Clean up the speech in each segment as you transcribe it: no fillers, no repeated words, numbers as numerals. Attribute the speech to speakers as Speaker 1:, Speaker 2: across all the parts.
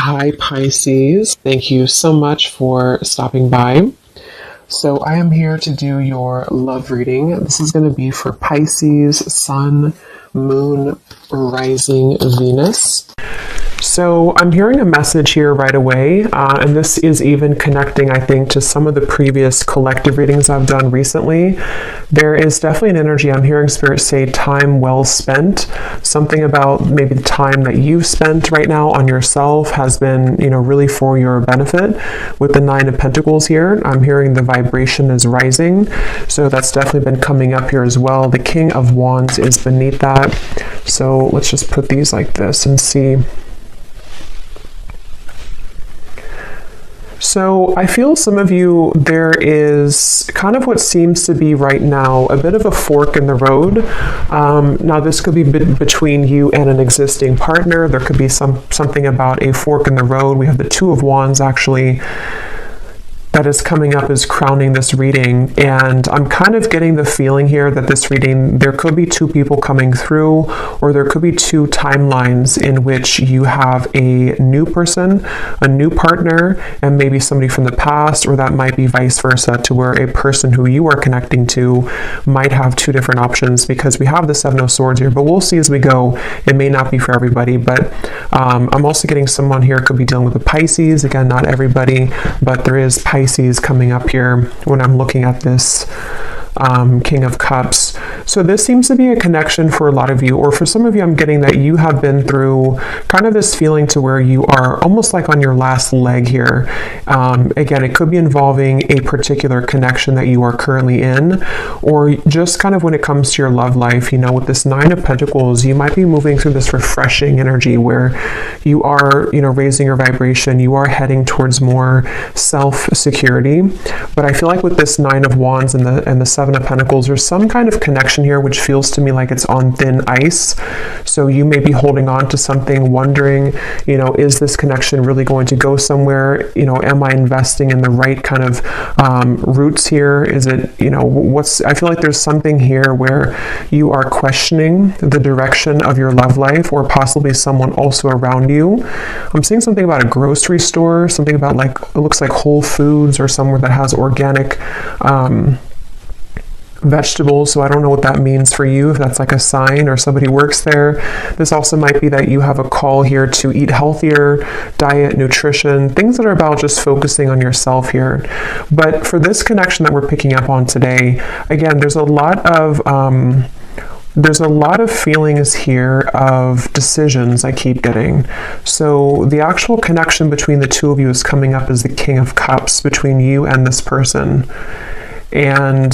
Speaker 1: Hi, Pisces. Thank you so much for stopping by. So, I am here to do your love reading. This is going to be for Pisces, Sun, Moon, Rising, Venus. So I'm hearing a message here right away, and this is even connecting, I think, to some of the previous collective readings I've done recently. There is definitely an energy I'm hearing Spirit say time well spent. Something about maybe the time that you've spent right now on yourself has been, really for your benefit. With the Nine of Pentacles here, I'm hearing the vibration is rising. So that's definitely been coming up here as well. The King of Wands is beneath that. So let's just put these like this and see. So I feel some of you, there is kind of what seems to be right now a bit of a fork in the road. Now this could be between you and an existing partner. There could be something about a fork in the road. We have the Two of Wands actually that is coming up as crowning this reading, and I'm kind of getting the feeling here that this reading, there could be two people coming through, or there could be two timelines in which you have a new person, a new partner, and maybe somebody from the past, or that might be vice versa, to where a person who you are connecting to might have two different options, because we have the Seven of Swords here, but we'll see as we go. It may not be for everybody, but I'm also getting someone here could be dealing with a Pisces. Again, not everybody, but there is Pisces coming up here when I'm looking at this King of Cups. So this seems to be a connection for a lot of you, or for some of you, I'm getting that you have been through kind of this feeling to where you are almost like on your last leg here. Again, it could be involving a particular connection that you are currently in, or just kind of when it comes to your love life, with this Nine of Pentacles, you might be moving through this refreshing energy where you are, raising your vibration, you are heading towards more self-security. But I feel like with this Nine of Wands and the Seven of Pentacles, there's some kind of connection here which feels to me like it's on thin ice. So you may be holding on to something, wondering, is this connection really going to go somewhere? Am I investing in the right kind of roots here? Is it, I feel like there's something here where you are questioning the direction of your love life, or possibly someone also around you. I'm seeing something about a grocery store, something about it looks like Whole Foods, or somewhere that has organic vegetables. So I don't know what that means for you, if that's like a sign or somebody works there. This also might be that you have a call here to eat healthier, diet, nutrition, things that are about just focusing on yourself here. But for this connection that we're picking up on today, again, there's a lot of feelings here of decisions I keep getting. So the actual connection between the two of you is coming up as the King of Cups between you and this person. And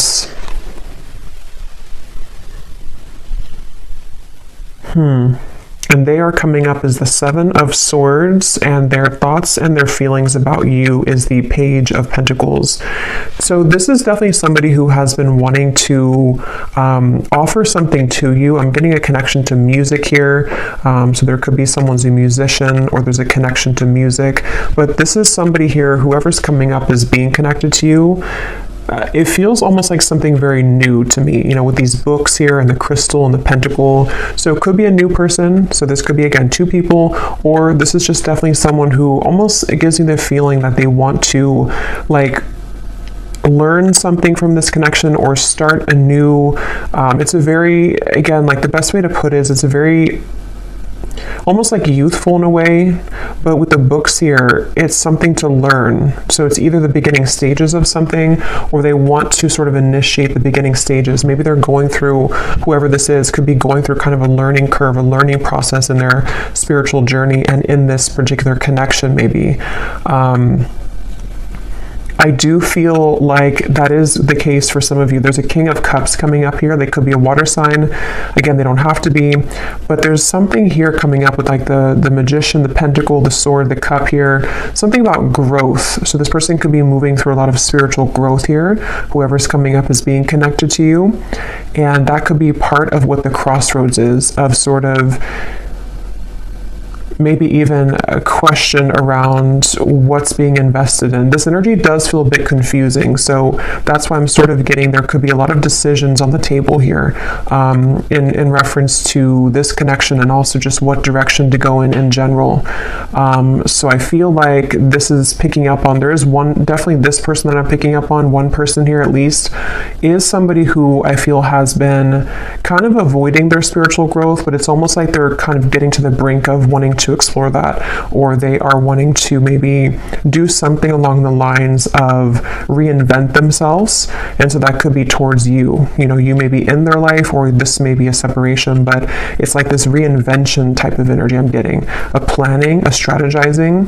Speaker 1: they are coming up as the Seven of Swords, and their thoughts and their feelings about you is the Page of Pentacles. So this is definitely somebody who has been wanting to offer something to you. I'm getting a connection to music here. So there could be someone's a musician, or there's a connection to music. But this is somebody here, whoever's coming up as being connected to you. It feels almost like something very new to me, with these books here and the crystal and the pentacle. So it could be a new person. So this could be, again, two people, or this is just definitely someone who almost, it gives me the feeling that they want to learn something from this connection, or start a new, it's a very, again, the best way to put it is it's a very, almost like youthful in a way, but with the books here, it's something to learn. So it's either the beginning stages of something, or they want to sort of initiate the beginning stages. Maybe they're going through, whoever this is, could be going through kind of a learning curve, a learning process in their spiritual journey, and in this particular connection, maybe. I do feel like that is the case for some of you. There's a King of Cups coming up here. They could be a water sign. Again, they don't have to be, but there's something here coming up with the Magician, the Pentacle, the Sword, the Cup here. Something about growth. So this person could be moving through a lot of spiritual growth here, whoever's coming up as being connected to you. And that could be part of what the crossroads is, of sort of maybe even a question around what's being invested in. This energy does feel a bit confusing, so that's why I'm sort of getting there could be a lot of decisions on the table here in reference to this connection, and also just what direction to go in general. So I feel like this is picking up on, there is definitely this person that I'm picking up on, one person here at least, is somebody who I feel has been kind of avoiding their spiritual growth, but it's almost like they're kind of getting to the brink of wanting to explore that, or they are wanting to maybe do something along the lines of reinvent themselves. And so that could be towards you. You know, you may be in their life, or this may be a separation, but it's like this reinvention type of energy I'm getting. A planning, a strategizing,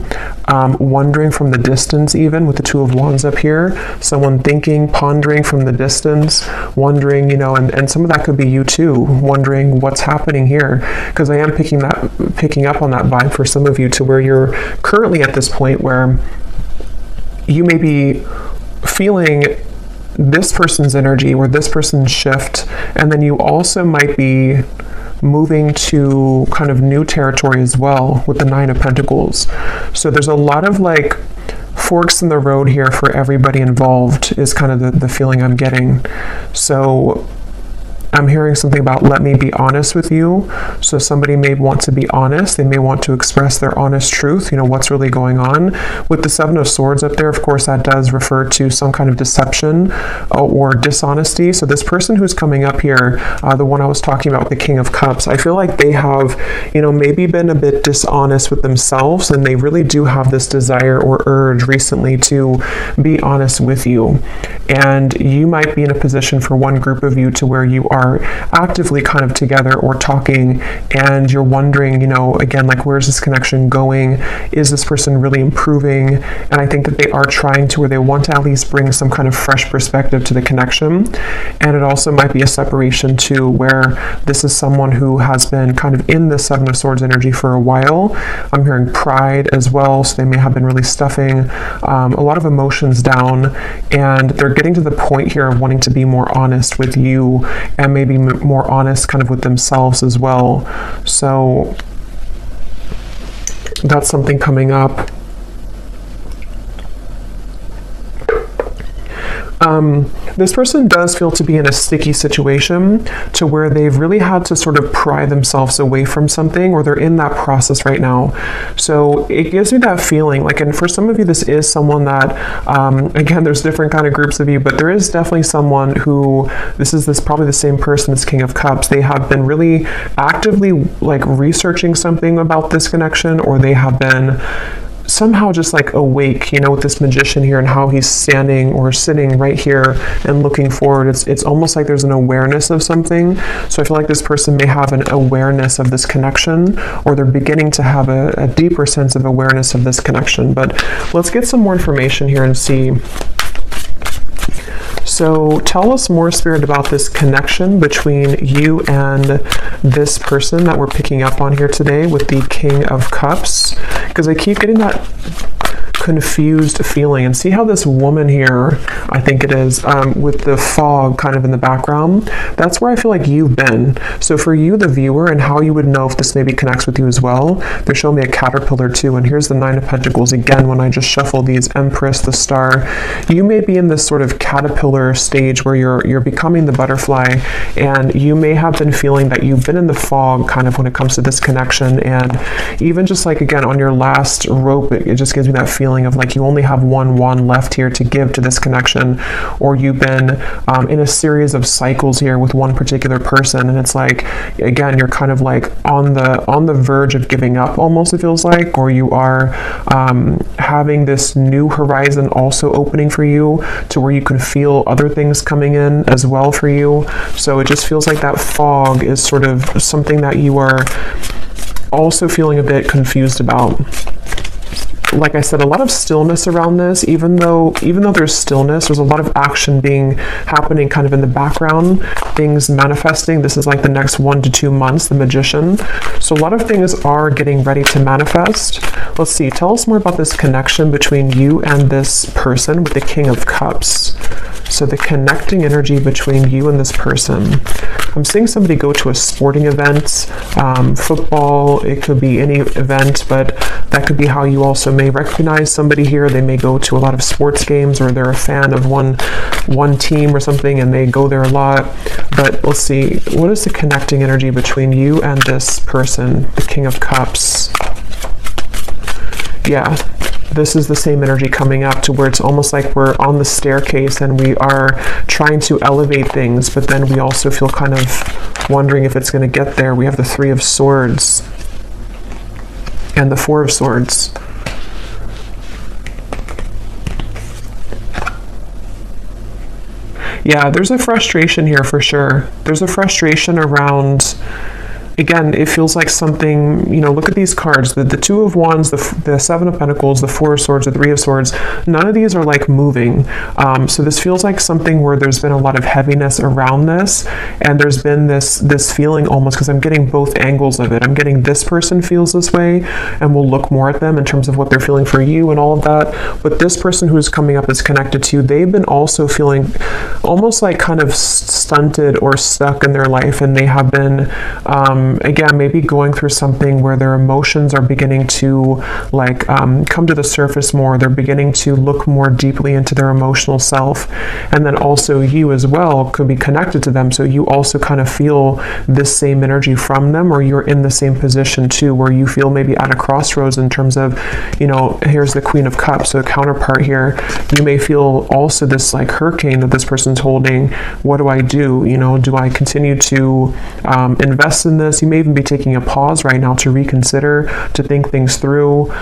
Speaker 1: wondering from the distance, even with the Two of Wands up here. Someone thinking, pondering from the distance, wondering, you know, and some of that could be you too, wondering what's happening here. Because I am picking up on that vibe for some of you, to where you're currently at this point where you may be feeling this person's energy or this person's shift, and then you also might be moving to kind of new territory as well with the Nine of Pentacles. So there's a lot of like forks in the road here for everybody involved, is kind of the feeling I'm getting. So I'm hearing something about, let me be honest with you. So somebody may want to be honest. They may want to express their honest truth, you know, what's really going on. With the Seven of Swords up there, of course, that does refer to some kind of deception or dishonesty. So this person who's coming up here, the one I was talking about, the King of Cups, I feel like they have, you know, maybe been a bit dishonest with themselves, and they really do have this desire or urge recently to be honest with you. And you might be in a position for one group of you to where you are actively kind of together or talking, and you're wondering, you know, again, like, where's this connection going? Is this person really improving? And I think that they are trying to, or they want to at least bring some kind of fresh perspective to the connection. And it also might be a separation too, where this is someone who has been kind of in the Seven of Swords energy for a while. I'm hearing pride as well, so they may have been really stuffing a lot of emotions down, and they're getting to the point here of wanting to be more honest with you, and maybe more honest kind of with themselves as well. So that's something coming up. This person does feel to be in a sticky situation, to where they've really had to sort of pry themselves away from something, or they're in that process right now. So it gives me that feeling like, and for some of you, this is someone that, again, there's different kind of groups of you, but there is definitely someone who, this probably the same person, this King of Cups. They have been really actively like researching something about this connection, or they have been somehow just like awake, you know, with this Magician here and how he's standing or sitting right here and looking forward. It's almost like there's an awareness of something. So I feel like this person may have an awareness of this connection, or they're beginning to have a deeper sense of awareness of this connection. But let's get some more information here and see. So tell us more, Spirit, about this connection between you and this person that we're picking up on here today with the King of Cups, because I keep getting that confused feeling. And see how this woman here, I think it is, with the fog kind of in the background, that's where I feel like you've been. So for you, the viewer, and how you would know if this maybe connects with you as well, they're showing me a caterpillar too, and here's the Nine of Pentacles again. When I just shuffle these, Empress, the Star, you may be in this sort of caterpillar stage where you're becoming the butterfly, and you may have been feeling that you've been in the fog kind of when it comes to this connection. And even just like, again, on your last rope, it just gives me that feeling of like you only have one wand left here to give to this connection, or you've been in a series of cycles here with one particular person, and it's like, again, you're kind of like on the verge of giving up almost, it feels like, or you are having this new horizon also opening for you, to where you can feel other things coming in as well for you. So it just feels like that fog is sort of something that you are also feeling a bit confused about. Like I said, a lot of stillness around this. Even though there's stillness, there's a lot of action happening kind of in the background, things manifesting. This is like the next 1 to 2 months, the Magician. So a lot of things are getting ready to manifest. Let's see, tell us more about this connection between you and this person with the King of Cups. So the connecting energy between you and this person. I'm seeing somebody go to a sporting event, football, it could be any event, but that could be how you also may recognize somebody here. They may go to a lot of sports games, or they're a fan of one team or something and they go there a lot. But let's see, what is the connecting energy between you and this person? The King of Cups. Yeah, this is the same energy coming up to where it's almost like we're on the staircase and we are trying to elevate things, but then we also feel kind of wondering if it's going to get there. We have the Three of Swords and the Four of Swords. Yeah, there's a frustration here for sure. There's a frustration around, again, it feels like something, you know, look at these cards, the Two of Wands, the Seven of Pentacles, the Four of Swords, the Three of Swords, none of these are like moving. So this feels like something where there's been a lot of heaviness around this, and there's been this feeling almost, because I'm getting both angles of it. I'm getting this person feels this way, and we'll look more at them in terms of what they're feeling for you and all of that. But this person who's coming up is connected to you. They've been also feeling almost like kind of stunted or stuck in their life, and they have been, again, maybe going through something where their emotions are beginning to like come to the surface more. They're beginning to look more deeply into their emotional self. And then also you as well could be connected to them. So you also kind of feel this same energy from them, or you're in the same position too, where you feel maybe at a crossroads in terms of, you know, here's the Queen of Cups, so a counterpart here. You may feel also this like hurricane that this person's holding. What do I do? You know, do I continue to invest in this? You may even be taking a pause right now to reconsider, to think things through.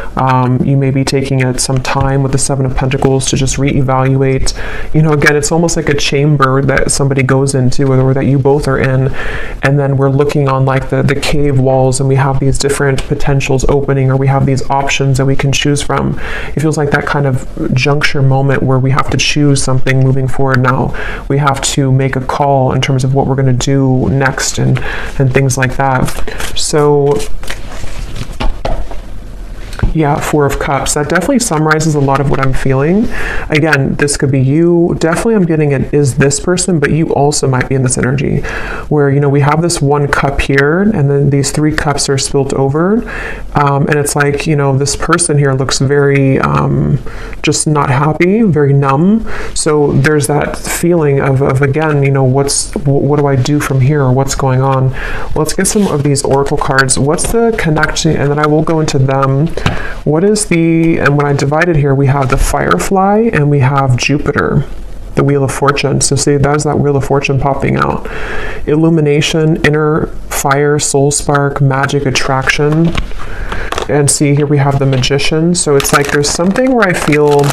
Speaker 1: You may be taking some time with the Seven of Pentacles to just reevaluate. You know, again, it's almost like a chamber that somebody goes into, or that you both are in, and then we're looking on like the cave walls, and we have these different potentials opening, or we have these options that we can choose from. It feels like that kind of juncture moment where we have to choose something moving forward now. We have to make a call in terms of what we're going to do next, and things like that. So yeah, Four of Cups. That definitely summarizes a lot of what I'm feeling. Again, this could be you. Definitely I'm getting it is this person, but you also might be in this energy where, you know, we have this one cup here, and then these three cups are spilt over. And it's like, you know, this person here looks very just not happy, very numb. So there's that feeling of again, you know, what do I do from here, or what's going on? Let's get some of these oracle cards. What's the connection? And then I will go into them. What is and when I divide it here, we have the Firefly and we have Jupiter, the Wheel of Fortune. So see, that's that Wheel of Fortune popping out. Illumination, inner fire, soul spark, magic, attraction. And see, here we have the Magician. So it's like there's something where I feel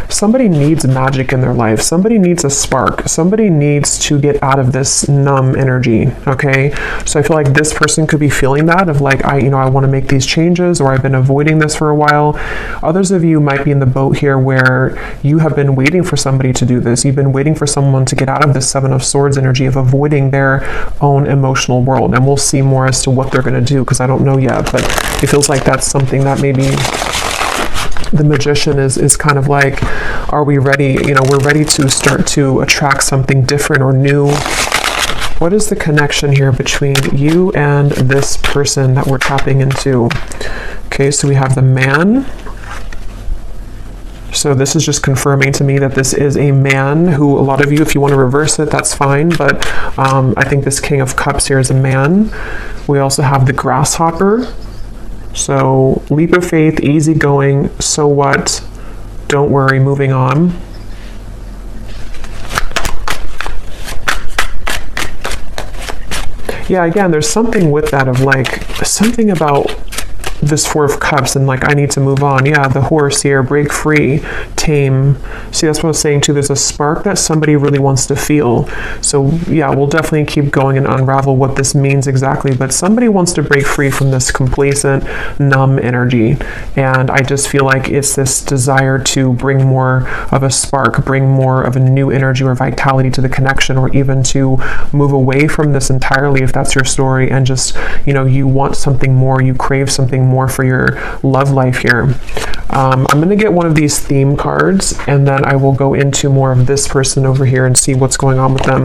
Speaker 1: somebody needs magic in their life. Somebody needs a spark. Somebody needs to get out of this numb energy, okay? So I feel like this person could be feeling that of like, I want to make these changes, or I've been avoiding this for a while. Others of you might be in the boat here where you have been waiting for somebody to do this. You've been waiting for someone to get out of this Seven of Swords energy of avoiding their own emotional world. And we'll see more as to what they're going to do, because I don't know yet, but it feels like that's something that maybe the Magician is kind of like, are we ready? You know, we're ready to start to attract something different or new. What is the connection here between you and this person that we're tapping into? Okay, so we have the Man. So this is just confirming to me that this is a man who, a lot of you, if you want to reverse it, that's fine. But I think this King of Cups here is a man. We also have the Grasshopper. So leap of faith, easygoing, so what? Don't worry, moving on. Yeah, again, there's something with that of like, something about this Four of Cups and like, I need to move on. Yeah, the Horse here, break free, tame. See, that's what I was saying too. There's a spark that somebody really wants to feel. So yeah, we'll definitely keep going and unravel what this means exactly. But somebody wants to break free from this complacent, numb energy. And I just feel like it's this desire to bring more of a spark, bring more of a new energy or vitality to the connection, or even to move away from this entirely if that's your story, and just, you know, you want something more, you crave something more for your love life here. I'm going to get one of these theme cards, and then I will go into more of this person over here and see what's going on with them.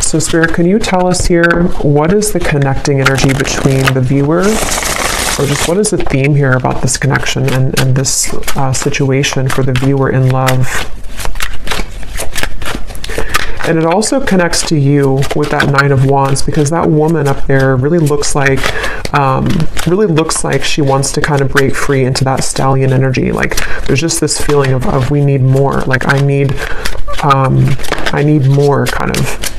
Speaker 1: So Spirit, can you tell us here, what is the connecting energy between the viewer, or just what is the theme here about this connection and this situation for the viewer in love? And it also connects to you with that Nine of Wands, because that woman up there really looks like she wants to kind of break free into that stallion energy. Like there's just this feeling of we need more. Like I need more kind of.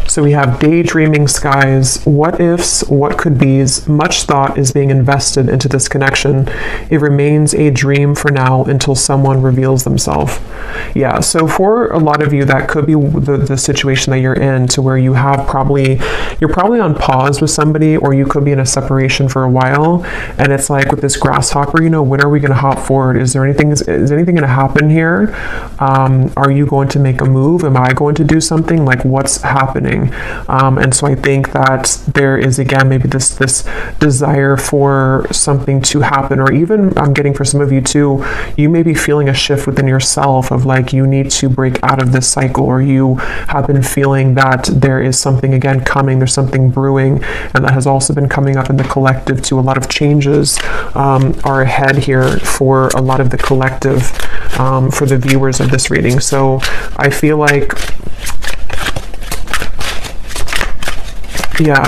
Speaker 1: So we have daydreaming skies, what ifs, what could be's, much thought is being invested into this connection. It remains a dream for now until someone reveals themselves. Yeah, so for a lot of you, that could be the situation that you're in, to where you have you're probably on pause with somebody, or you could be in a separation for a while. And it's like with this grasshopper, when are we going to hop forward? Is anything going to happen here? Are you going to make a move? Am I going to do something? Like what's happening? And so I think that there is, again, maybe this desire for something to happen, or even I'm getting for some of you too, you may be feeling a shift within yourself of like you need to break out of this cycle, or you have been feeling that there is something again coming, there's something brewing, and that has also been coming up in the collective too. A lot of changes are ahead here for a lot of the collective for the viewers of this reading. So I feel like, yeah,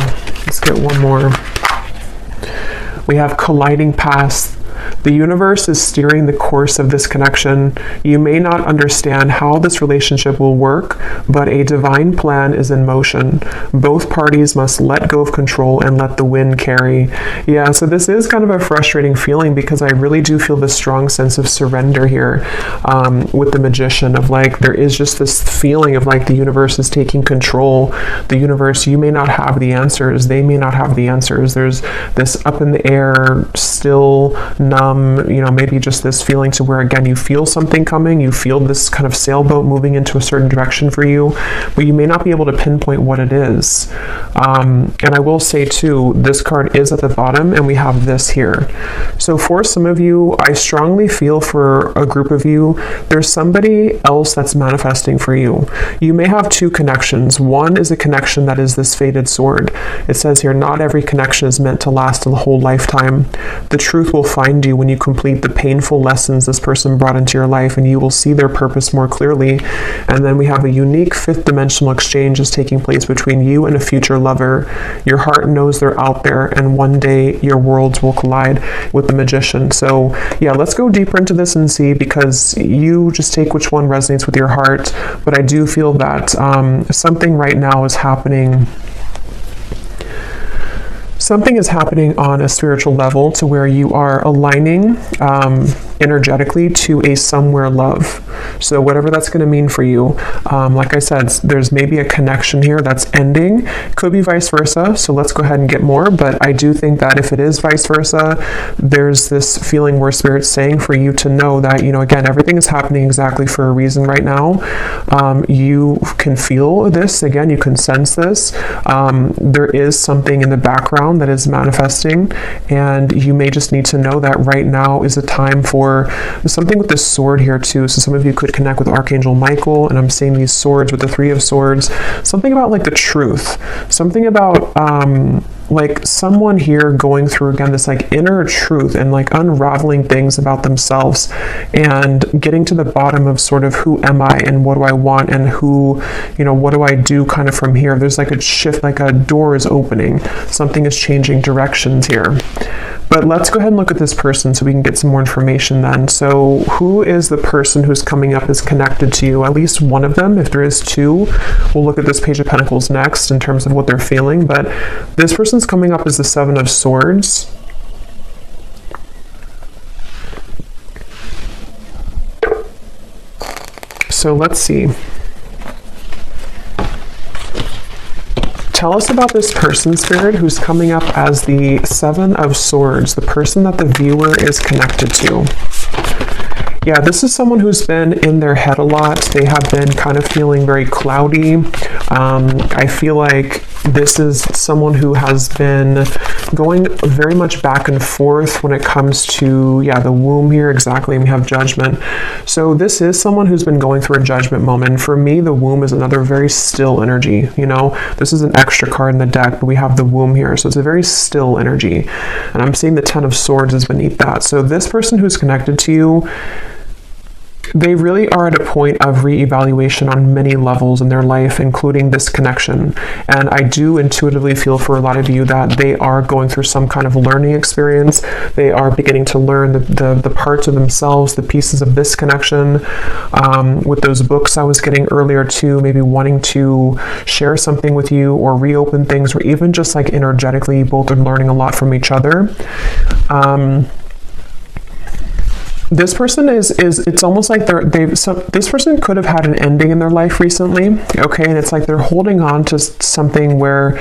Speaker 1: let's get one more. We have colliding paths. The universe is steering the course of this connection. You may not understand how this relationship will work, but a divine plan is in motion. Both parties must let go of control and let the wind carry. Yeah, so this is kind of a frustrating feeling, because I really do feel this strong sense of surrender here with the Magician, of like there is just this feeling of like the universe is taking control. The universe, you may not have the answers, they may not have the answers. There's this up in the air, still numb, maybe just this feeling to where, again, you feel something coming, you feel this kind of sailboat moving into a certain direction for you, but you may not be able to pinpoint what it is. And I will say too, this card is at the bottom, and we have this here. So for some of you, I strongly feel for a group of you, there's somebody else that's manifesting for you. You may have two connections. One is a connection that is this fated sword. It says here, not every connection is meant to last a whole lifetime. The truth will find you when you complete the painful lessons this person brought into your life, and you will see their purpose more clearly. And then we have a unique fifth dimensional exchange is taking place between you and a future lover. Your heart knows they're out there, and one day your worlds will collide with the Magician. So yeah, let's go deeper into this and see, because you just take which one resonates with your heart. But I do feel that something right now is happening. Something is happening on a spiritual level to where you are aligning energetically to a somewhere love. So whatever that's going to mean for you, like I said, there's maybe a connection here that's ending. Could be vice versa. So let's go ahead and get more. But I do think that if it is vice versa, there's this feeling where Spirit's saying for you to know that, again, everything is happening exactly for a reason right now. You can feel this. Again, you can sense this. There is something in the background that is manifesting, and you may just need to know that right now is a time for something with this sword here too. So some of you could connect with Archangel Michael, and I'm seeing these swords with the Three of Swords. Something about like the truth, something about like someone here going through, again, this like inner truth and like unraveling things about themselves and getting to the bottom of sort of who am I and what do I want and who, what do I do kind of from here. There's like a shift, like a door is opening. Something is changing directions here. But let's go ahead and look at this person so we can get some more information then. So who is the person who's coming up as connected to you? At least one of them. If there is two, we'll look at this Page of Pentacles next in terms of what they're feeling. But this person's coming up as the Seven of Swords. So let's see. Tell us about this person, Spirit, who's coming up as the Seven of Swords, the person that the viewer is connected to. Yeah, this is someone who's been in their head a lot. They have been kind of feeling very cloudy. I feel like this is someone who has been going very much back and forth when it comes to, the womb here, exactly, and we have judgment. So this is someone who's been going through a judgment moment. For me, the womb is another very still energy, This is an extra card in the deck, but we have the womb here, so it's a very still energy. And I'm seeing the Ten of Swords is beneath that. So this person who's connected to you, they really are at a point of reevaluation on many levels in their life, including this connection. And I do intuitively feel for a lot of you that they are going through some kind of learning experience. They are beginning to learn the parts of themselves, the pieces of this connection. With those books I was getting earlier too, maybe wanting to share something with you or reopen things, or even just like energetically, you both are learning a lot from each other. This person it's almost like this person could have had an ending in their life recently, okay? And it's like they're holding on to something where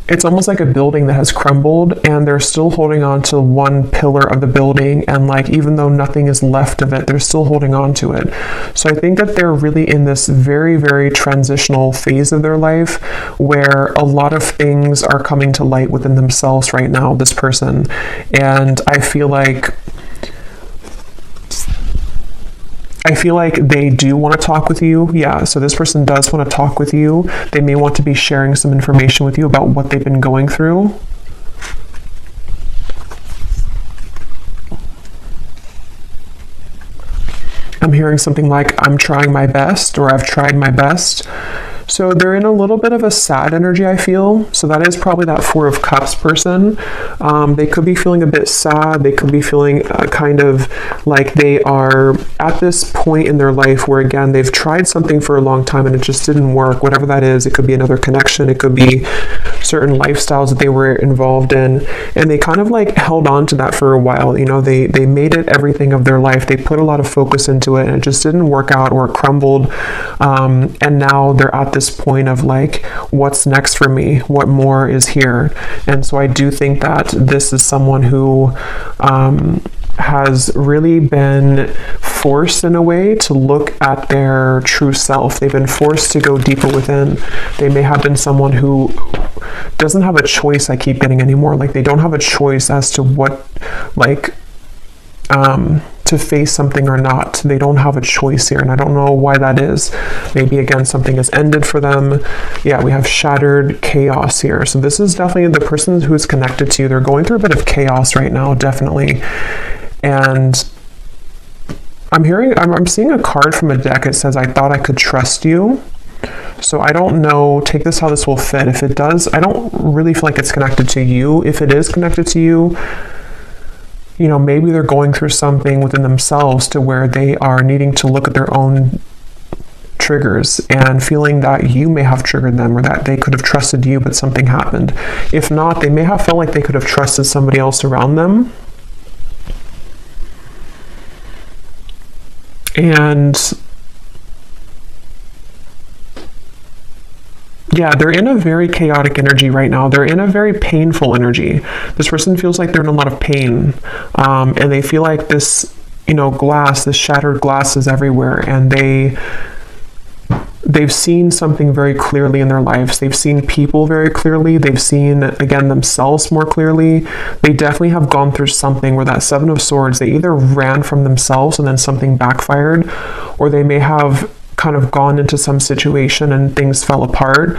Speaker 1: it's almost like a building that has crumbled, and they're still holding on to one pillar of the building, and like even though nothing is left of it, they're still holding on to it. So I think that they're really in this very, very transitional phase of their life where a lot of things are coming to light within themselves right now, this person. And I feel like they do want to talk with you. Yeah, so this person does want to talk with you. They may want to be sharing some information with you about what they've been going through. I'm hearing something like, I'm trying my best, or I've tried my best. So they're in a little bit of a sad energy, I feel. So that is probably that Four of Cups person. They could be feeling a bit sad. They could be feeling kind of like they are at this point in their life where, again, they've tried something for a long time and it just didn't work. Whatever that is, it could be another connection. It could be certain lifestyles that they were involved in. And they kind of like held on to that for a while. They made it everything of their life. They put a lot of focus into it and it just didn't work out, or it crumbled. And now they're at this point of like, what's next for me? What more is here? And so I do think that this is someone who has really been forced in a way to look at their true self. They've been forced to go deeper within. They may have been someone who doesn't have a choice, I keep getting anymore. Like they don't have a choice as to what, like, to face something or not. They don't have a choice here, and I don't know why that is. Maybe again something has ended for them. Yeah, we have shattered chaos here. So this is definitely the person who's connected to you. They're going through a bit of chaos right now, definitely. And I'm seeing a card from a deck. It says, I thought I could trust you. So I don't know, take this how this will fit. If it does, I don't really feel like it's connected to you. If it is connected to you, maybe they're going through something within themselves to where they are needing to look at their own triggers and feeling that you may have triggered them, or that they could have trusted you, but something happened. If not, they may have felt like they could have trusted somebody else around them. And yeah, they're in a very chaotic energy right now. They're in a very painful energy. This person feels like they're in a lot of pain. And they feel like this, glass, this shattered glass is everywhere. And they've seen something very clearly in their lives. They've seen people very clearly. They've seen, again, themselves more clearly. They definitely have gone through something where that Seven of Swords, they either ran from themselves and then something backfired, or they may have kind of gone into some situation and things fell apart.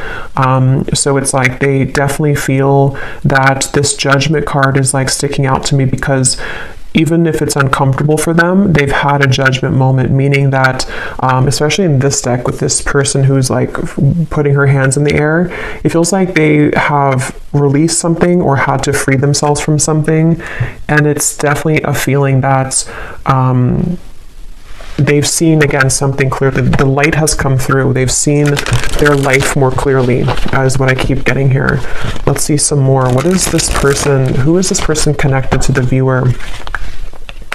Speaker 1: So it's like they definitely feel that this Judgment card is like sticking out to me, because even if it's uncomfortable for them, they've had a judgment moment, meaning that, especially in this deck with this person who's like putting her hands in the air, it feels like they have released something or had to free themselves from something. And it's definitely a feeling that, they've seen, again, something clearly. The light has come through. They've seen their life more clearly, is what I keep getting here. Let's see some more. What is this person? Who is this person connected to the viewer?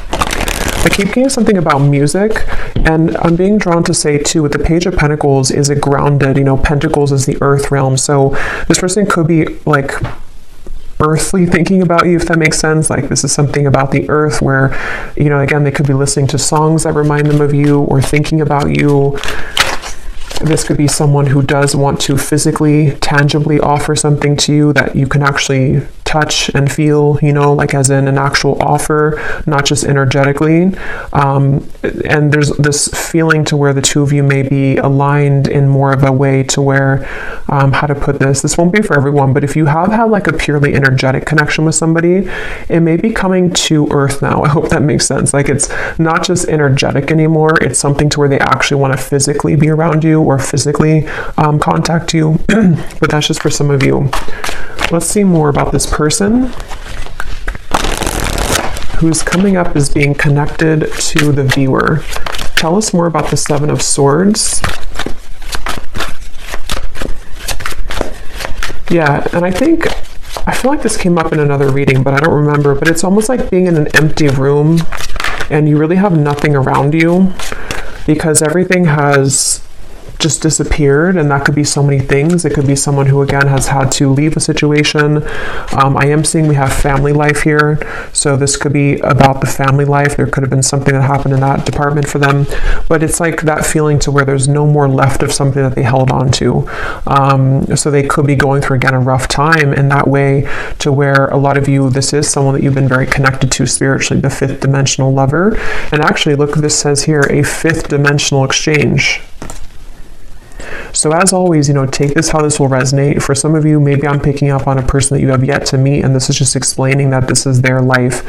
Speaker 1: I keep getting something about music, and I'm being drawn to say too, with the Page of Pentacles, is it grounded? Pentacles is the earth realm. So this person could be like earthly thinking about you, if that makes sense. Like this is something about the earth where, again, they could be listening to songs that remind them of you or thinking about you. This could be someone who does want to physically, tangibly offer something to you that you can actually touch and feel, you know, like as in an actual offer, not just energetically. And there's this feeling to where the two of you may be aligned in more of a way to where, how to put this won't be for everyone, but if you have had like a purely energetic connection with somebody, it may be coming to earth now. I hope that makes sense. Like it's not just energetic anymore. It's something to where they actually want to physically be around you or physically contact you. But that's just for some of you. Let's see more about this person who's coming up as being connected to the viewer. Tell us more about the Seven of Swords. Yeah, and I feel like this came up in another reading, but I don't remember. But it's almost like being in an empty room and you really have nothing around you because everything has just disappeared, and that could be so many things. It could be someone who again has had to leave a situation. I am seeing we have family life here, so this could be about the family life. There could have been something that happened in that department for them, but it's like that feeling to where there's no more left of something that they held on to. So they could be going through again a rough time in that way, to where a lot of you, this is someone that you've been very connected to spiritually, the fifth dimensional lover. And actually, look, this says here, a fifth dimensional exchange. So as always, you know, take this how this will resonate. For some of you, maybe I'm picking up on a person that you have yet to meet, and this is just explaining that this is their life.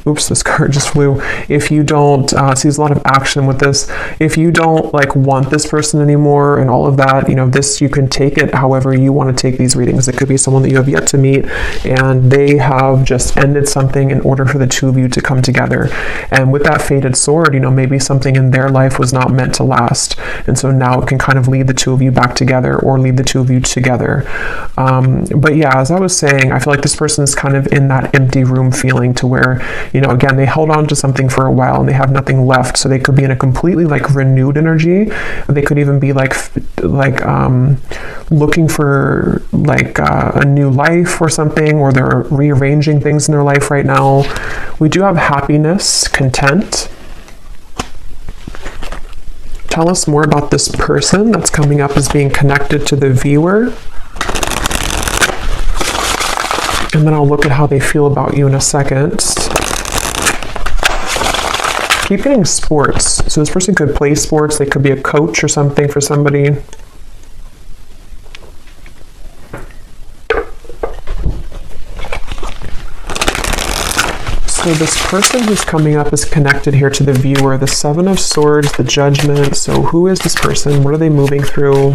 Speaker 1: Oops, this card just flew. If you don't, see there's a lot of action with this. If you don't like want this person anymore and all of that, you know, this, you can take it however you want to take these readings. It could be someone that you have yet to meet and they have just ended something in order for the two of you to come together. And with that fated sword, you know, maybe something in their life was not meant to last. And so now it can kind of lead the two of you back together or lead the two of you together. But yeah, as I was saying, I feel like this person is kind of in that empty room feeling to where, you know, again, they held on to something for a while and they have nothing left. So they could be in a completely like renewed energy. They could even be like looking for like a new life or something, or they're rearranging things in their life right now. We do have happiness, content. Tell us more about this person that's coming up as being connected to the viewer. And then I'll look at how they feel about you in a second. Keep getting sports. So this person could play sports. They could be a coach or something for somebody. So this person who's coming up is connected here to the viewer, the Seven of Swords, the Judgment. So who is this person? What are they moving through?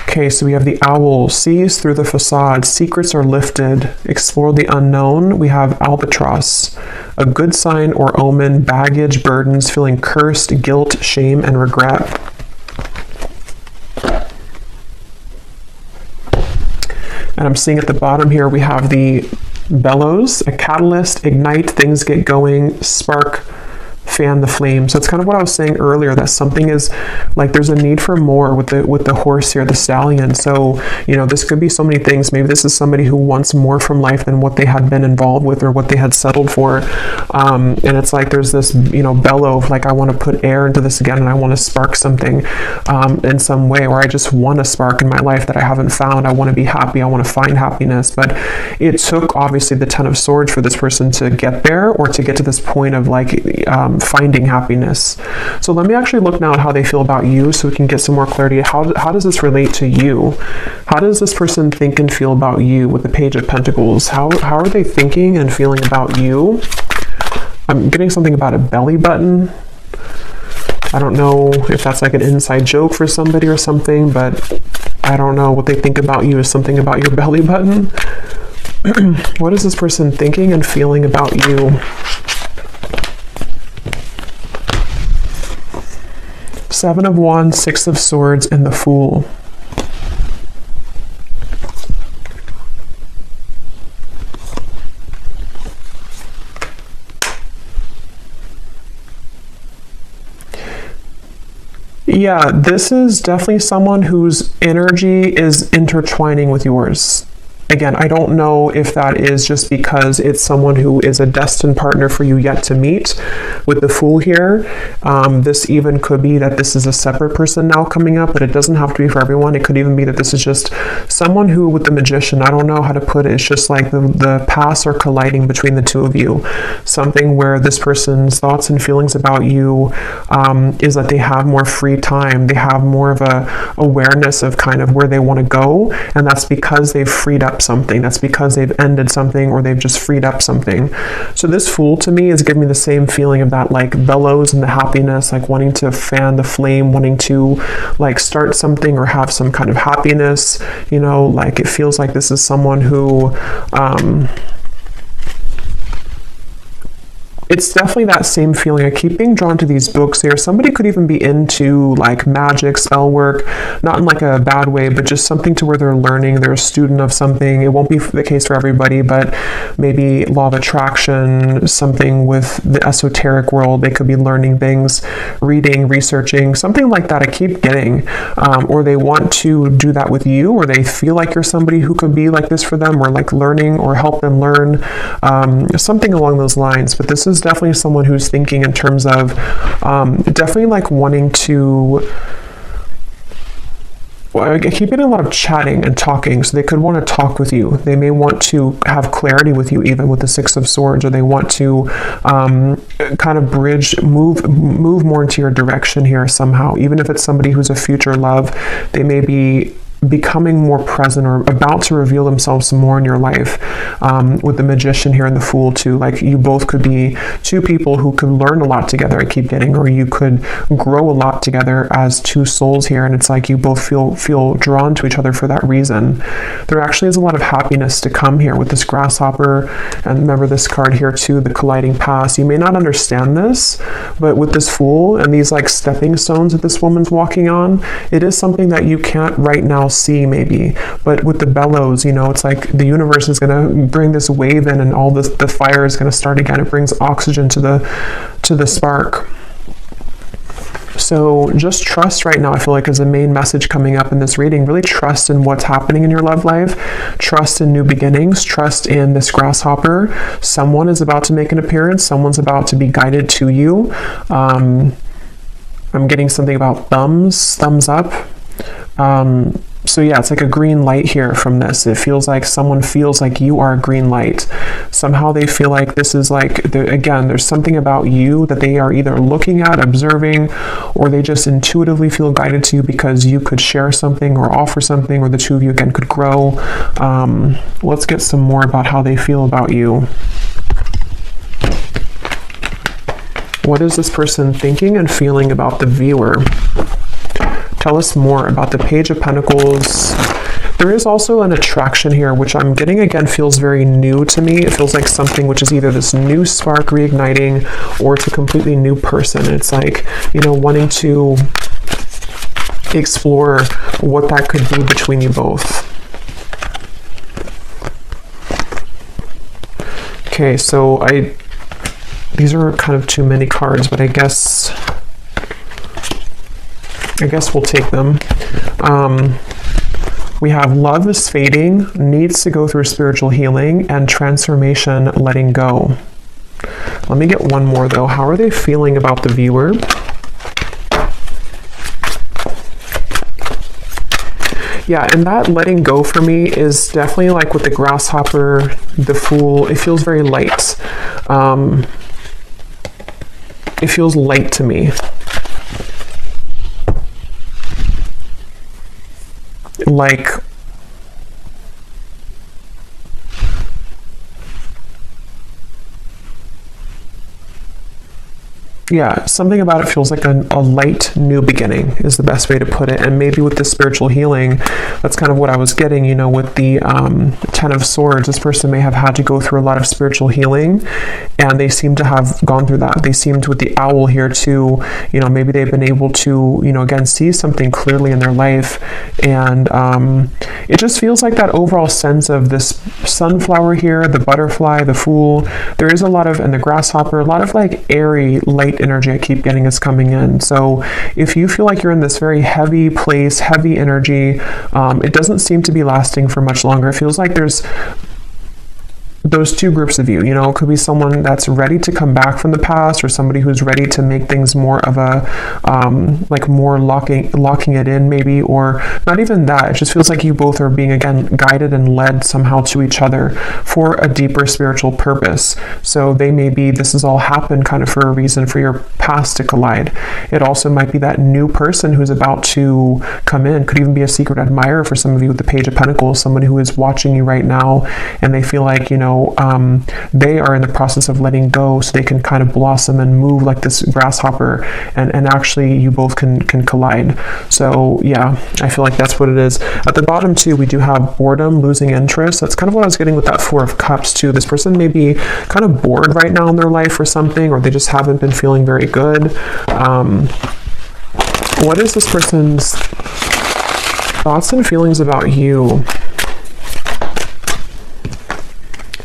Speaker 1: Okay, so we have the Owl, sees through the facade, secrets are lifted, explore the unknown. We have Albatross, a good sign or omen, baggage, burdens, feeling cursed, guilt, shame, and regret. And I'm seeing at the bottom here, we have the Bellows, a catalyst, ignite, things get going, spark, fan the flame. So it's kind of what I was saying earlier, that something is like, there's a need for more with the horse here, the stallion. So, you know, this could be so many things. Maybe this is somebody who wants more from life than what they had been involved with or what they had settled for. And it's like, there's this, you know, bellow of like, I want to put air into this again and I want to spark something in some way, or I just want a spark in my life that I haven't found. I want to be happy. I want to find happiness. But it took obviously the Ten of Swords for this person to get there, or to get to this point of like, finding happiness. So let me actually look now at how they feel about you, so we can get some more clarity. How does this relate to you? How does this person think and feel about you with the Page of Pentacles? How are they thinking and feeling about you? I'm getting something about a belly button. I don't know if that's like an inside joke for somebody or something, but I don't know. What they think about you is something about your belly button. What is this person thinking and feeling about you? Seven of Wands, Six of Swords, and the Fool. Yeah, this is definitely someone whose energy is intertwining with yours. Again, I don't know if that is just because it's someone who is a destined partner for you yet to meet with the Fool here. This even could be that this is a separate person now coming up, but it doesn't have to be for everyone. It could even be that this is just someone who, with the Magician, I don't know how to put it. It's just like the paths are colliding between the two of you. Something where this person's thoughts and feelings about you is that they have more free time. They have more of a awareness of kind of where they want to go, and that's because they've freed up something. That's because they've ended something, or they've just freed up something. So this Fool to me is giving me the same feeling of that like bellows and the happiness, like wanting to fan the flame, wanting to like start something or have some kind of happiness, you know, like it feels like this is someone who it's definitely that same feeling. I keep being drawn to these books here. Somebody could even be into like magic, spell work, not in like a bad way, but just something to where they're learning, they're a student of something. It won't be the case for everybody, but maybe law of attraction, something with the esoteric world. They could be learning things, reading, researching, something like that I keep getting. Or they want to do that with you, or they feel like you're somebody who could be like this for them, or like learning or help them learn, something along those lines. But this is definitely someone who's thinking in terms of definitely like wanting to, well, I keep getting a lot of chatting and talking, so they could want to talk with you. They may want to have clarity with you, even with the Six of Swords, or they want to kind of move more into your direction here somehow. Even if it's somebody who's a future love, they may be becoming more present or about to reveal themselves some more in your life. With the Magician here and the Fool too, like you both could be two people who could learn a lot together, I keep getting, or you could grow a lot together as two souls here, and it's like you both feel drawn to each other for that reason. There actually is a lot of happiness to come here with this Grasshopper, and remember this card here too, the colliding paths. You may not understand this, but with this Fool and these like stepping stones that this woman's walking on, it is something that you can't right now see maybe, but with the bellows, you know, it's like the universe is going to bring this wave in, and all this, the fire is going to start again. It brings oxygen to the spark. So just trust right now, I feel like, is a main message coming up in this reading. Really trust in what's happening in your love life. Trust in new beginnings. Trust in this Grasshopper. Someone is about to make an appearance. Someone's about to be guided to you. I'm getting something about thumbs up. So yeah, it's like a green light here from this. It feels like someone feels like you are a green light. Somehow they feel like this is like, again, there's something about you that they are either looking at, observing, or they just intuitively feel guided to you because you could share something or offer something, or the two of you again could grow. Let's get some more about how they feel about you. What is this person thinking and feeling about the viewer? Tell us more about the Page of Pentacles. There is also an attraction here, which I'm getting again feels very new to me. It feels like something which is either this new spark reigniting, or it's a completely new person. It's like, you know, wanting to explore what that could be between you both. Okay, so these are kind of too many cards, but I guess we'll take them. We have love is fading, needs to go through spiritual healing, and transformation, letting go. Let me get one more though. How are they feeling about the viewer? Yeah, and that letting go for me is definitely like with the Grasshopper, the Fool. It feels very light. It feels light to me. Like, yeah, something about it feels like a light new beginning is the best way to put it. And maybe with the spiritual healing, that's kind of what I was getting, you know, with the Ten of Swords. This person may have had to go through a lot of spiritual healing, and they seem to have gone through that. They seemed, with the Owl here too, you know, maybe they've been able to, you know, again, see something clearly in their life. And it just feels like that overall sense of this Sunflower here, the Butterfly, the Fool. There is a lot of, and the Grasshopper, a lot of like airy, light energy I keep getting is coming in. So if you feel like you're in this very heavy place, heavy energy, it doesn't seem to be lasting for much longer. It feels like there's those two groups of you, it could be someone that's ready to come back from the past, or somebody who's ready to make things more of a like more locking it in, maybe, or not even that. It just feels like you both are being, again, guided and led somehow to each other for a deeper spiritual purpose. So this has all happened kind of for a reason, for your past to collide. It also might be that new person who's about to come in. Could even be a secret admirer for some of you with the Page of Pentacles, somebody who is watching you right now, and they feel like, they are in the process of letting go so they can kind of blossom and move like this grasshopper, and actually you both can collide. So yeah, I feel like that's what it is. At the bottom too, we do have boredom, losing interest. That's kind of what I was getting with that Four of Cups too. This person may be kind of bored right now in their life or something, or they just haven't been feeling very good. What is this person's thoughts and feelings about you?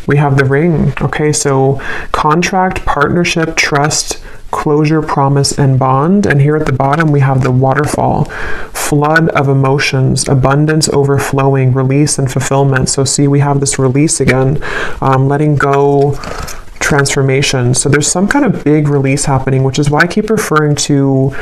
Speaker 1: We have the Ring. Okay, so contract, partnership, trust, closure, promise, and bond. And here at the bottom, we have the Waterfall. Flood of emotions, abundance, overflowing, release, and fulfillment. So see, we have this release again, letting go, transformation. So there's some kind of big release happening, which is why I keep referring to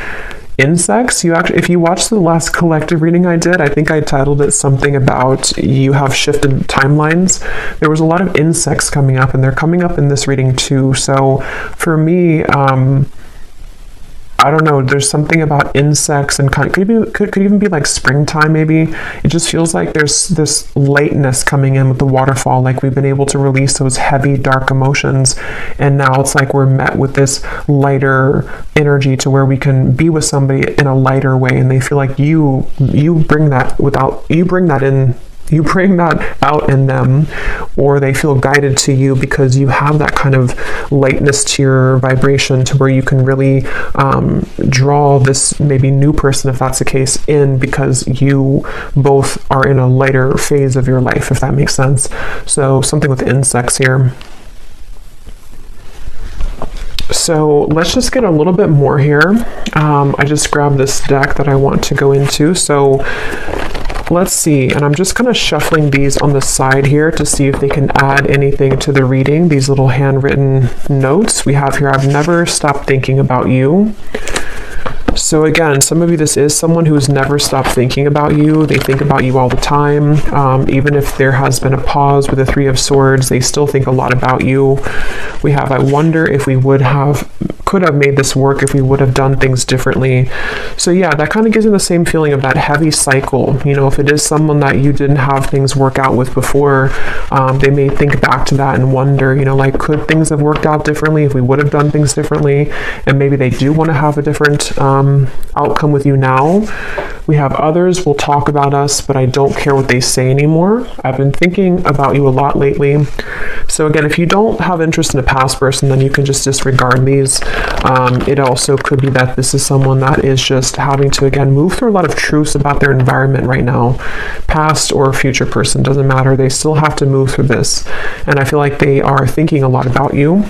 Speaker 1: insects. If you watched the last collective reading I did, I think I titled it something about you have shifted timelines. There was a lot of insects coming up, and they're coming up in this reading too. So for me, I don't know, there's something about insects, and could even be like springtime maybe. It just feels like there's this lightness coming in with the Waterfall, like we've been able to release those heavy, dark emotions, and now it's like we're met with this lighter energy to where we can be with somebody in a lighter way, and they feel like you bring that out in them, or they feel guided to you because you have that kind of lightness to your vibration, to where you can really draw this maybe new person, if that's the case, in, because you both are in a lighter phase of your life, if that makes sense. So something with insects here. So let's just get a little bit more here. I just grabbed this deck that I want to go into. So let's see, and I'm just kind of shuffling these on the side here to see if they can add anything to the reading. These little handwritten notes we have here. I've never stopped thinking about you. So again, some of you, this is someone who's never stopped thinking about you. They think about you all the time. Even if there has been a pause with the Three of Swords, they still think a lot about you. We have, I wonder if we could have made this work if we would have done things differently. So yeah, that kind of gives you the same feeling of that heavy cycle. If it is someone that you didn't have things work out with before, they may think back to that and wonder, like, could things have worked out differently if we would have done things differently? And maybe they do want to have a different outcome with you now. We have others will talk about us, but I don't care what they say anymore. I've been thinking about you a lot lately. So again, if you don't have interest in a past person, then you can just disregard these. It also could be that this is someone that is just having to, again, move through a lot of truths about their environment right now. Past or future person, doesn't matter. They still have to move through this. And I feel like they are thinking a lot about you.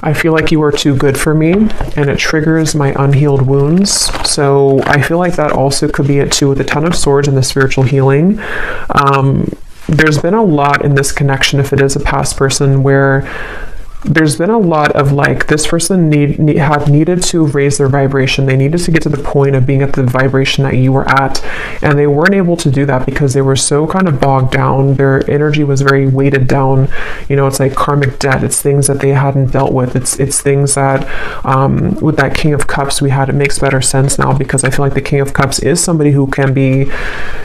Speaker 1: I feel like you are too good for me, and it triggers my unhealed wounds. So I feel like that also could be it too, with the Ten of Swords and the spiritual healing. There's been a lot in this connection, if it is a past person, where there's been a lot of like, this person had needed to raise their vibration. They needed to get to the point of being at the vibration that you were at, and they weren't able to do that because they were so kind of bogged down. Their energy was very weighted down. It's like karmic debt. It's things that they hadn't dealt with. It's things that with that King of Cups we had, it makes better sense now, because I feel like the King of Cups is somebody who can be,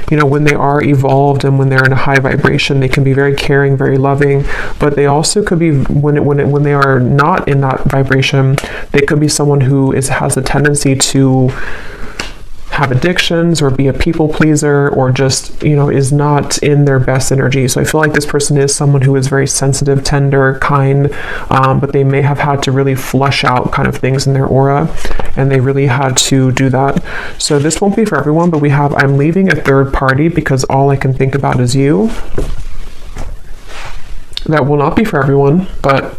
Speaker 1: when they are evolved and when they're in a high vibration, they can be very caring, very loving, but they also could be, when they are not in that vibration, they could be someone who has a tendency to have addictions or be a people pleaser, or just, is not in their best energy. So I feel like this person is someone who is very sensitive, tender, kind, but they may have had to really flush out kind of things in their aura, and they really had to do that. So this won't be for everyone, but we have, I'm leaving a third party because all I can think about is you. That will not be for everyone, but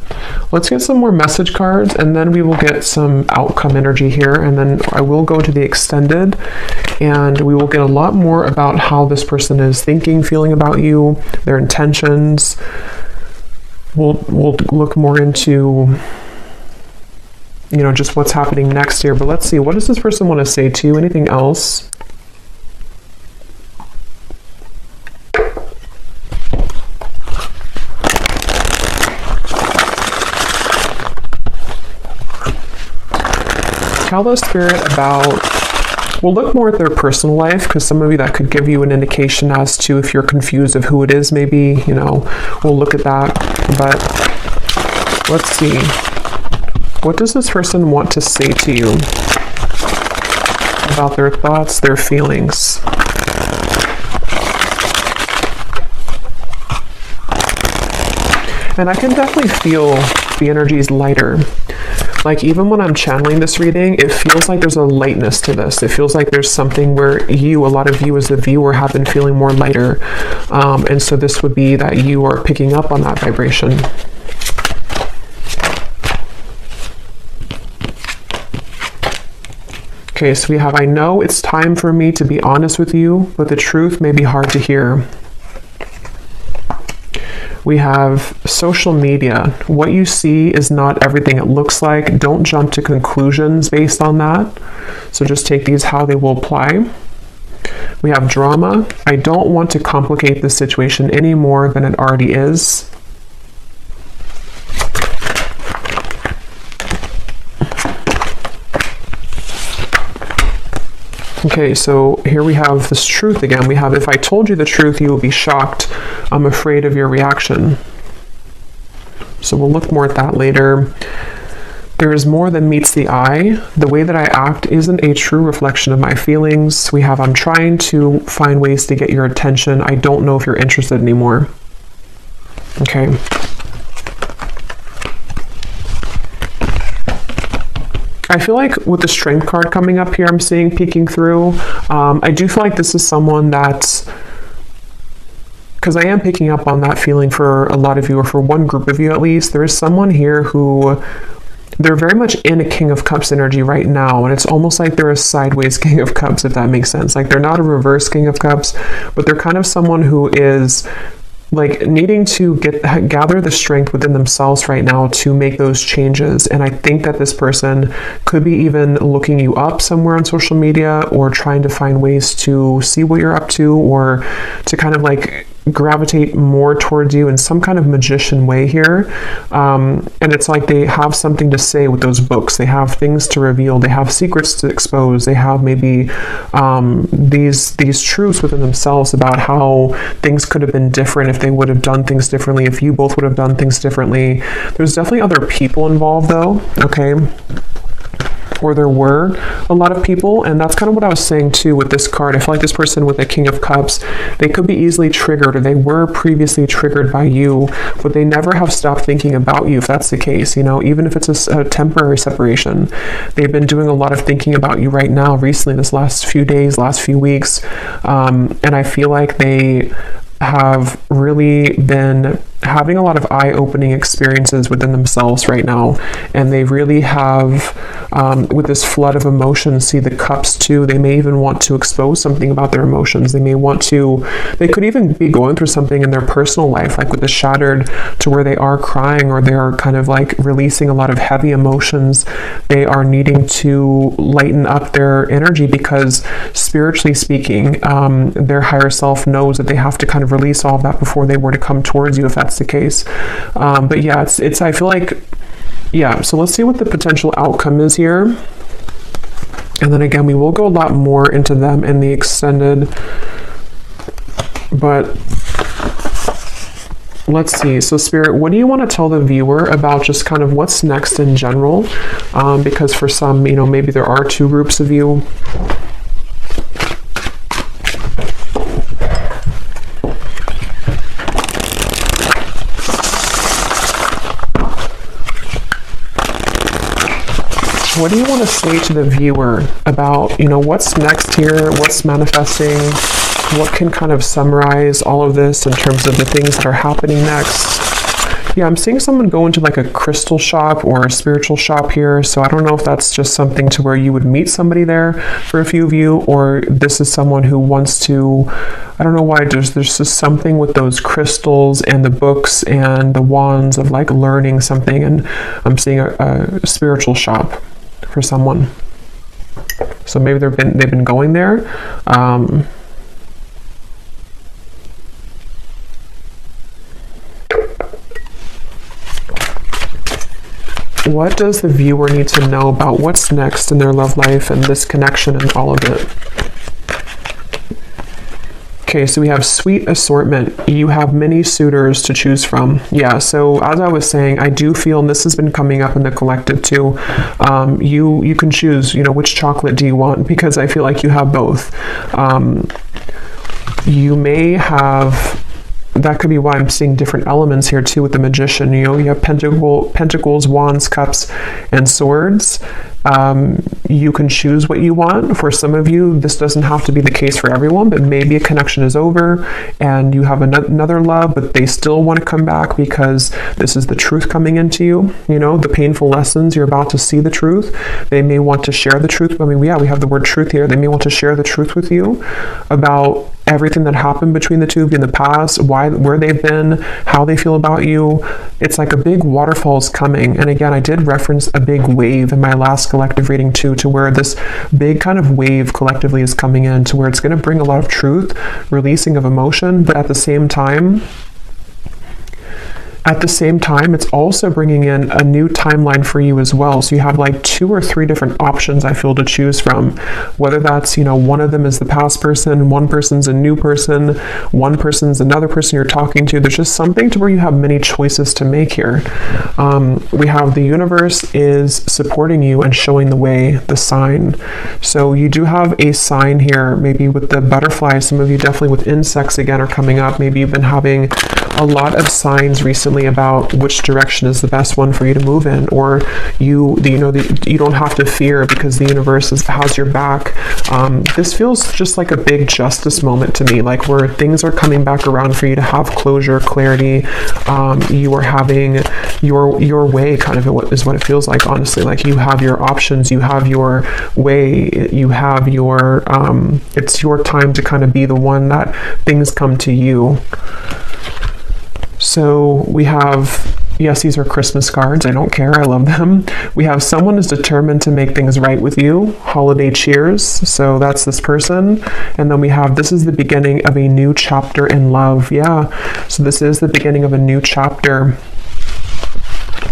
Speaker 1: Let's get some more message cards, and then we will get some outcome energy here, and then I will go to the extended, and we will get a lot more about how this person is thinking, feeling about you, their intentions. We'll look more into, you know, just what's happening next here. But let's see, what does this person want to say to you? Anything else? Tell the Spirit about, we'll look more at their personal life, because some of you, that could give you an indication as to if you're confused of who it is, maybe, you know, we'll look at that. But let's see, what does this person want to say to you about their thoughts, their feelings? And I can definitely feel the energies lighter. Like, even when I'm channeling this reading, it feels like there's a lightness to this. It feels like there's something where you, a lot of you as a viewer, have been feeling more lighter. And so this would be that you are picking up on that vibration. Okay, so we have, I know it's time for me to be honest with you, but the truth may be hard to hear. We have social media. What you see is not everything it looks like. Don't jump to conclusions based on that. So just take these how they will apply. We have drama. I don't want to complicate the situation any more than it already is. Okay, so here we have this truth again. We have, if I told you the truth, you will be shocked. I'm afraid of your reaction. So we'll look more at that later. There is more than meets the eye. The way that I act isn't a true reflection of my feelings. We have, I'm trying to find ways to get your attention. I don't know if you're interested anymore. Okay. I feel like with the Strength card coming up here, I'm seeing peeking through. I do feel like this is someone that's, because I am picking up on that feeling for a lot of you, or for one group of you at least. There is someone here who, they're very much in a King of Cups energy right now, and it's almost like they're a sideways King of Cups, if that makes sense. Like, they're not a reverse King of Cups, but they're kind of someone who is like needing to gather the strength within themselves right now to make those changes. And I think that this person could be even looking you up somewhere on social media, or trying to find ways to see what you're up to, or to kind of like gravitate more towards you in some kind of magician way here. And it's like they have something to say with those books. They have things to reveal. They have secrets to expose. They have maybe these truths within themselves about how things could have been different if they would have done things differently, if you both would have done things differently. There's definitely other people involved though, okay? Or there were a lot of people, and that's kind of what I was saying too with this card. I feel like this person with a King of Cups, they could be easily triggered, or they were previously triggered by you, but they never have stopped thinking about you, if that's the case, you know, even if it's a temporary separation. They've been doing a lot of thinking about you right now, recently, this last few days, last few weeks, and I feel like they have really been having a lot of eye-opening experiences within themselves right now, and they really have, with this flood of emotions, see the cups too. They may even want to expose something about their emotions. They may want to, they could even be going through something in their personal life, like with the Shattered, to where they are crying, or they are kind of like releasing a lot of heavy emotions. They are needing to lighten up their energy, because spiritually speaking, their higher self knows that they have to kind of release all of that before they were to come towards you, if that's the case. But yeah, it's I feel like, yeah, so let's see what the potential outcome is here. And then again, we will go a lot more into them in the extended, but let's see. So Spirit, what do you want to tell the viewer about just kind of what's next in general? Because for some, you know, maybe there are two groups of you. What do you want to say to the viewer about, you know, what's next here, what's manifesting, what can kind of summarize all of this in terms of the things that are happening next? Yeah, I'm seeing someone go into like a crystal shop or a spiritual shop here. So I don't know if that's just something to where you would meet somebody there for a few of you, or this is someone who wants to, I don't know why, there's just something with those crystals and the books and the wands of like learning something. And I'm seeing a spiritual shop for someone. So maybe they've been going there. What does the viewer need to know about what's next in their love life and this connection and all of it? Okay, so we have sweet assortment. You have many suitors to choose from. Yeah, so as I was saying, I do feel, and this has been coming up in the collective too, you can choose, which chocolate do you want, because I feel like you have both. You may have, that could be why I'm seeing different elements here too with the Magician. You have pentacles, wands, cups, and swords. You can choose what you want. For some of you, this doesn't have to be the case for everyone, but maybe a connection is over and you have another love, but they still want to come back because this is the truth coming into you. The painful lessons, you're about to see the truth. They may want to share the truth. I mean, we have the word truth here. They may want to share the truth with you about everything that happened between the two of you in the past, where they've been, how they feel about you. It's like a big waterfall is coming. And again, I did reference a big wave in my last collective reading too, to where this big kind of wave collectively is coming in, to where it's going to bring a lot of truth, releasing of emotion, but at the same time, it's also bringing in a new timeline for you as well. So you have like 2 or 3 different options, I feel, to choose from. Whether that's, one of them is the past person, one person's a new person, one person's another person you're talking to. There's just something to where you have many choices to make here. We have the universe is supporting you and showing the way, the sign. So you do have a sign here, maybe with the butterflies. Some of you definitely with insects again are coming up. Maybe you've been having a lot of signs recently about which direction is the best one for you to move in, or you don't have to fear because the universe has your back. This feels just like a big justice moment to me, like where things are coming back around for you to have closure, clarity. You are having your way, kind of is what it feels like, honestly. Like you have your options, you have your way, you have your it's your time to kind of be the one that things come to you. So we have, yes, these are Christmas cards. I don't care. I love them. We have someone is determined to make things right with you. Holiday cheers. So that's this person. And then we have, this is the beginning of a new chapter in love. Yeah. So this is the beginning of a new chapter.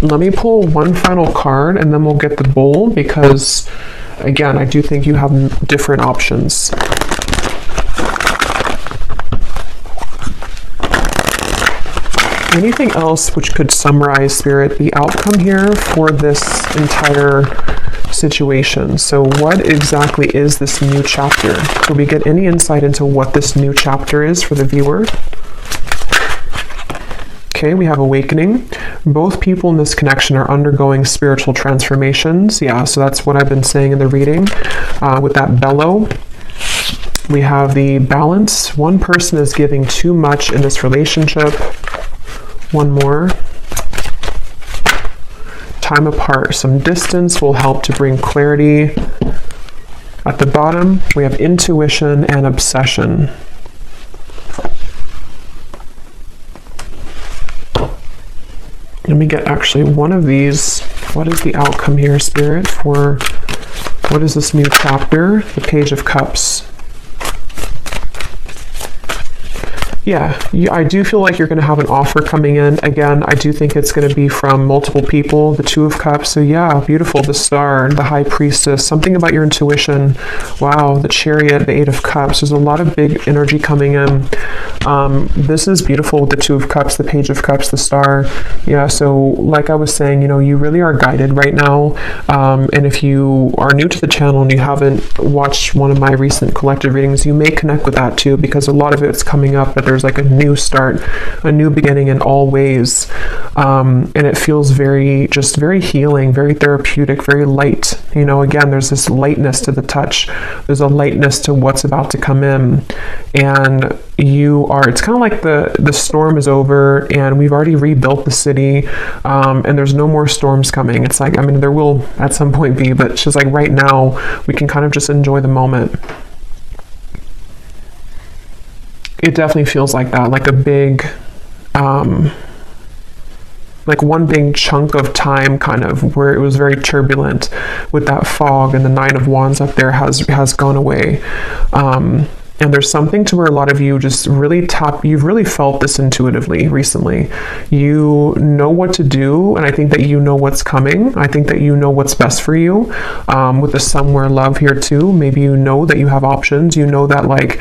Speaker 1: Let me pull one final card and then we'll get the bowl, because again, I do think you have different options. Anything else which could summarize, Spirit, the outcome here for this entire situation? So what exactly is this new chapter? Could we get any insight into what this new chapter is for the viewer? Okay, we have awakening. Both people in this connection are undergoing spiritual transformations. Yeah, so that's what I've been saying in the reading with that bellow. We have the balance. One person is giving too much in this relationship. One more. Time apart. Some distance will help to bring clarity. At the bottom, we have intuition and obsession. Let me get actually one of these. What is the outcome here, Spirit, for what is this new chapter? The Page of Cups. Yeah, I do feel like you're going to have an offer coming in. Again, I do think it's going to be from multiple people. The Two of Cups. So yeah, beautiful. The Star, the High Priestess. Something about your intuition. Wow, the Chariot, the Eight of Cups. There's a lot of big energy coming in. This is beautiful with the Two of Cups, the Page of Cups, the Star. Yeah, so like I was saying, you really are guided right now. And if you are new to the channel and you haven't watched one of my recent collective readings, you may connect with that too, because a lot of it's coming up that there's like a new start, a new beginning in all ways. And it feels just very healing, very therapeutic, very light. Again, there's this lightness to the touch. There's a lightness to what's about to come in. And it's kind of like the storm is over and we've already rebuilt the city, and there's no more storms coming. It's like, there will at some point be, but it's just like right now we can kind of just enjoy the moment. It definitely feels like that, like a big, like one big chunk of time kind of where it was very turbulent with that fog, and the Nine of Wands up there has gone away. And there's something to where a lot of you just really you've really felt this intuitively recently. You know what to do, and I think that you know what's coming. I think that you know what's best for you. With the somewhere love here too, maybe you know that you have options. You know that, like,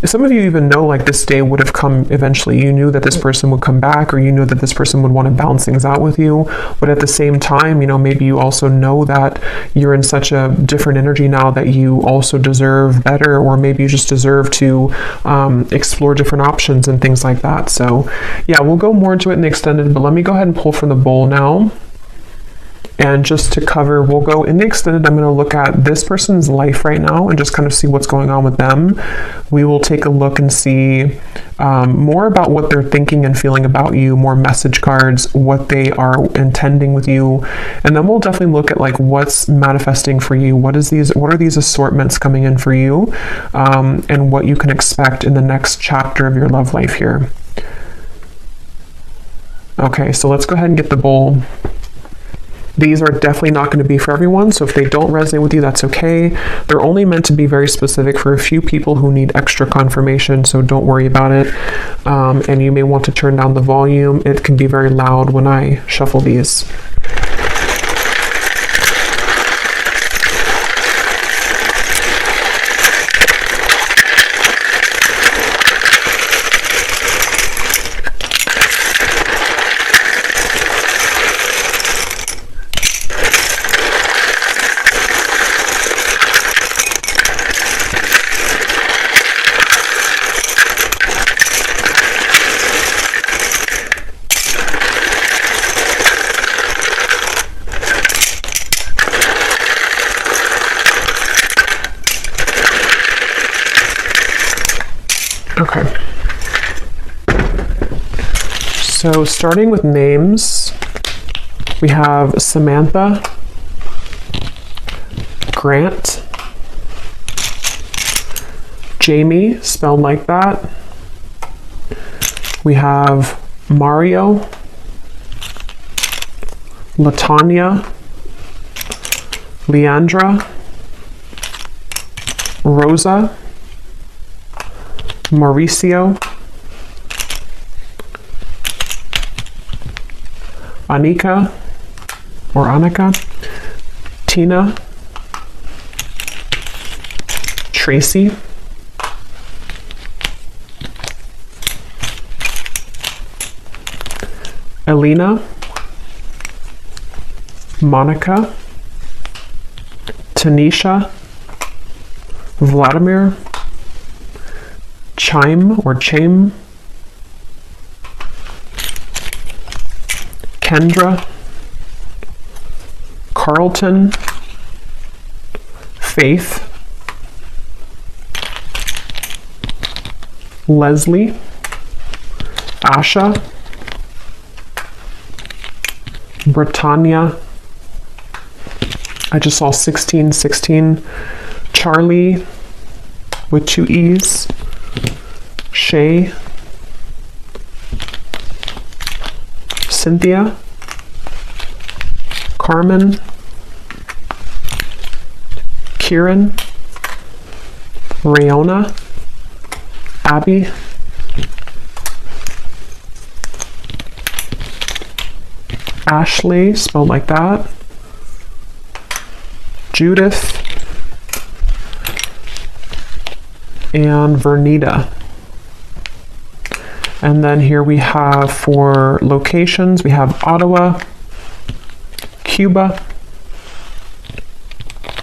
Speaker 1: some of you even know, like, this day would have come eventually. You knew that this person would come back, or you knew that this person would want to balance things out with you. But at the same time, maybe you also know that you're in such a different energy now that you also deserve better, or maybe you just deserve to explore different options and things like that. So yeah, we'll go more into it in the extended, but let me go ahead and pull from the bowl now. And just to cover, we'll go in the extended. I'm going to look at this person's life right now and just kind of see what's going on with them. We will take a look and see more about what they're thinking and feeling about you, more message cards, what they are intending with you. And then we'll definitely look at, like, what's manifesting for you. What are these assortments coming in for you, and what you can expect in the next chapter of your love life here. Okay, so let's go ahead and get the bowl. These are definitely not going to be for everyone, so if they don't resonate with you, that's okay. They're only meant to be very specific for a few people who need extra confirmation, so don't worry about it. And you may want to turn down the volume. It can be very loud when I shuffle these. Okay. So starting with names, we have Samantha, Grant, Jamie, spelled like that. We have Mario, Latanya, Leandra, Rosa, Mauricio, Anika, Tina, Tracy, Elena, Monica, Tanisha, Vladimir, Chaim, Kendra, Carlton, Faith, Leslie, Asha, Britannia, I just saw 1616, Charlie with 2 E's, Shay, Cynthia, Carmen, Kieran, Rayona, Abby, Ashley, spelled like that, Judith, and Vernita. And then here we have, for locations, we have Ottawa, Cuba,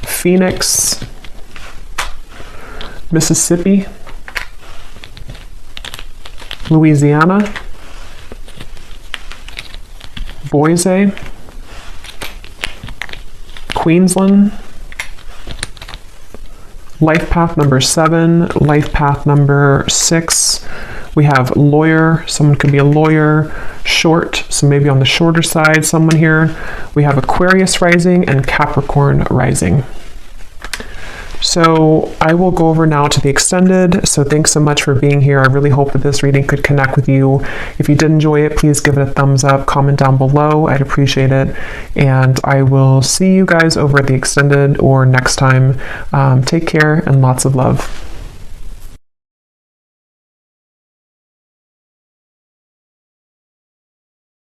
Speaker 1: Phoenix, Mississippi, Louisiana, Boise, Queensland, life path number 7, life path number 6. We have lawyer, someone could be a lawyer, short, so maybe on the shorter side, someone here. We have Aquarius rising and Capricorn rising. So I will go over now to the extended. So thanks so much for being here. I really hope that this reading could connect with you. If you did enjoy it, please give it a thumbs up, comment down below. I'd appreciate it. And I will see you guys over at the extended or next time. Take care and lots of love.